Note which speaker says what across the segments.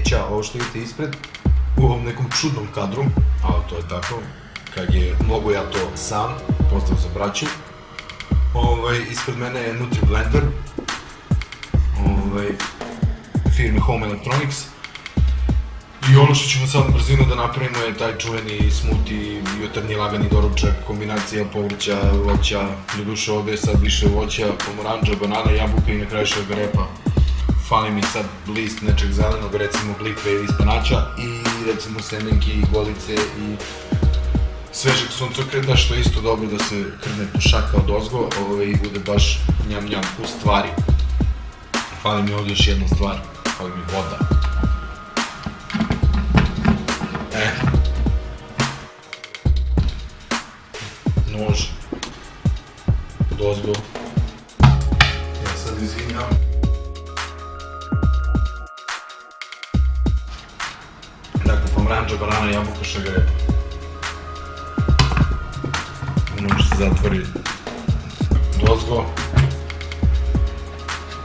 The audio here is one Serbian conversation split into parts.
Speaker 1: Ćao, ovo što vidite ispred, u ovom nekom čudnom kadru, ali to je tako, kad je mogu ja to sam, pozdrav za braću. Ispred mene je NutriBlender, firme Home Electronics. I ono što ćemo sad brzino da napravimo je taj čuveni smoothie, jutarnji lagani doručak, kombinacija povrća, voća, doduše ovde je sad više voća, pomoranđa, banana, jabuka i na kraju šargarepa. Fali mi sad list nečeg zelenog, recimo blikve ili spanača i recimo semenke i golice i svežeg suncokreta, što je isto dobro da se krne tušaka od ozgo i bude baš njam njam. U stvari, fali mi ovdje još jedna stvar, fali mi voda. Nož od ozgo. Ja sad izvinjam. Dakle, pomoranđa, banana, jabuka, šargarepa. Nož se zatvori dozgo,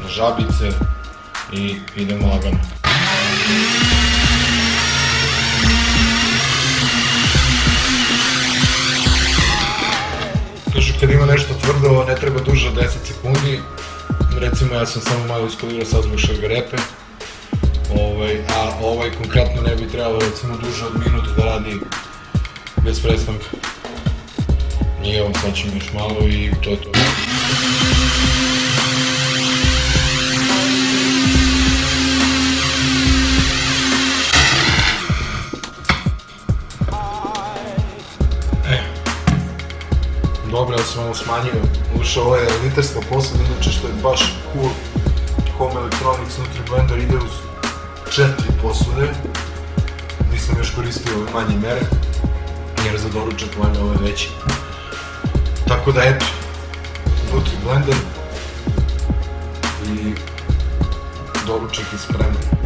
Speaker 1: na žabice i idemo lagano. Kažu, kad ima nešto tvrdo, ne treba duže od 10 sekundi. Recimo, ja sam samo malo iskolirao sad zbog šargarepe. A konkretno ne bi trebalo recimo duže od minutu da radi bez prestanka. I evo, sad ćemo još malo i to je to. Dobro, ja sam ovo smanjio. Ušao, ovo je litarska posada, inače što je baš cool. Home Electronics NutriBlender ide uz 4 posude. Nisam još koristio ove manje mere, jer za doručak valjda ovo je veći. Tako da eto, NutriBlender i doručak je spreman.